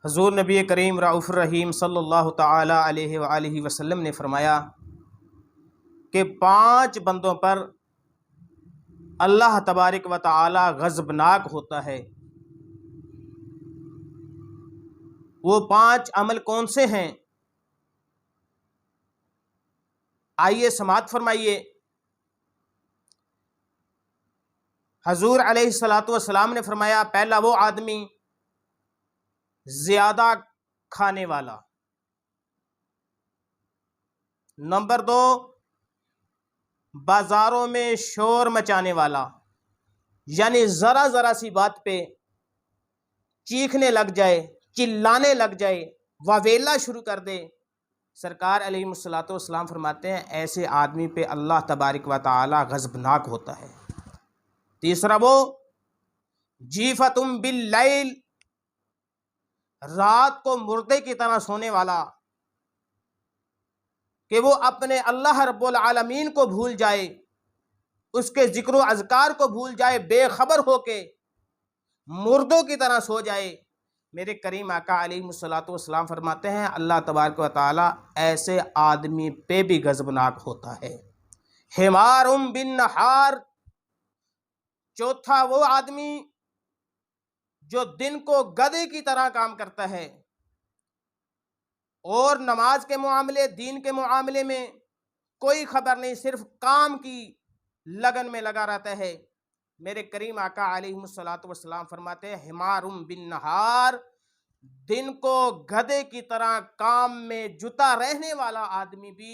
حضور نبی کریم رؤوف الرحیم صلی اللہ تعالی علیہ وآلہ وسلم نے فرمایا کہ 5 بندوں پر اللہ تبارک و تعالی غضبناک ہوتا ہے۔ وہ 5 عمل کون سے ہیں؟ آئیے سماعت فرمائیے۔ حضور علیہ الصلوۃ والسلام نے فرمایا، پہلا وہ آدمی زیادہ کھانے والا، نمبر 2 بازاروں میں شور مچانے والا، یعنی ذرا ذرا سی بات پہ چیخنے لگ جائے، چلانے لگ جائے، واویلا شروع کر دے۔ سرکار علیہ الصلوۃ والسلام فرماتے ہیں ایسے آدمی پہ اللہ تبارک و تعالی غضبناک ہوتا ہے۔ تیسرا وہ جیفتم باللیل، رات کو مردے کی طرح سونے والا، کہ وہ اپنے اللہ رب العالمین کو بھول جائے، اس کے ذکر و اذکار کو بھول جائے، بے خبر ہو کے مردوں کی طرح سو جائے۔ میرے کریم آقا علیہ الصلوۃ والسلام فرماتے ہیں اللہ تبارک و تعالی ایسے آدمی پہ بھی غضبناک ہوتا ہے۔ حمار بالنہار، چوتھا وہ آدمی جو دن کو گدھے کی طرح کام کرتا ہے اور نماز کے معاملے، دین کے معاملے میں کوئی خبر نہیں، صرف کام کی لگن میں لگا رہتا ہے۔ میرے کریم آقا علیہ الصلوۃ والسلام فرماتے ہیں حمار بالنہار، دن کو گدھے کی طرح کام میں جتا رہنے والا آدمی بھی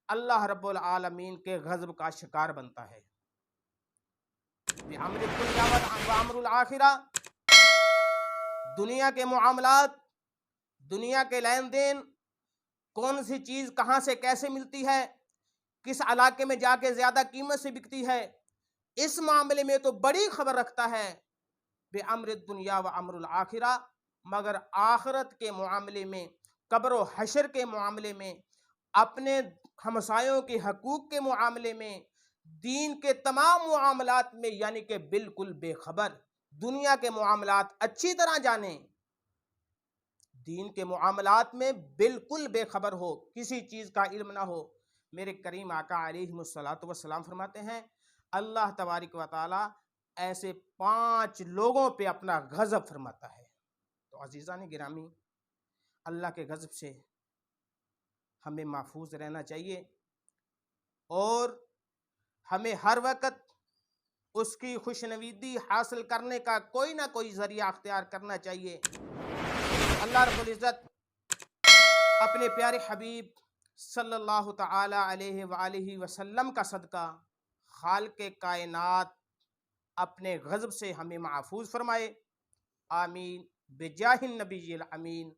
اللہ رب العالمین کے غضب کا شکار بنتا ہے۔ بِأَمْرِ الدُّنْيَا وَأَمْرُ الْآخِرَةِ، دنیا کے معاملات، دنیا کے لین دین، کون سی چیز کہاں سے کیسے ملتی ہے، کس علاقے میں جا کے زیادہ قیمت سے بکتی ہے، اس معاملے میں تو بڑی خبر رکھتا ہے بِأَمْرِ الدُّنْيَا وَأَمْرُ الْآخِرَةِ، مگر آخرت کے معاملے میں، قبر و حشر کے معاملے میں، اپنے ہمسایوں کے حقوق کے معاملے میں، دین کے تمام معاملات میں یعنی کہ بالکل بے خبر۔ دنیا کے معاملات اچھی طرح جانیں، دین کے معاملات میں بالکل بے خبر ہو، کسی چیز کا علم نہ ہو۔ میرے کریم آقا علیہ الصلوۃ والسلام فرماتے ہیں اللہ تبارک و تعالی ایسے 5 لوگوں پہ اپنا غضب فرماتا ہے۔ تو عزیزان گرامی، اللہ کے غضب سے ہمیں محفوظ رہنا چاہیے اور ہمیں ہر وقت اس کی خوشنویدی حاصل کرنے کا کوئی نہ کوئی ذریعہ اختیار کرنا چاہیے۔ اللہ رب العزت اپنے پیارے حبیب صلی اللہ تعالی علیہ وآلہ وسلم کا صدقہ خالق کائنات اپنے غضب سے ہمیں محفوظ فرمائے، آمین بجاہ النبی الامین۔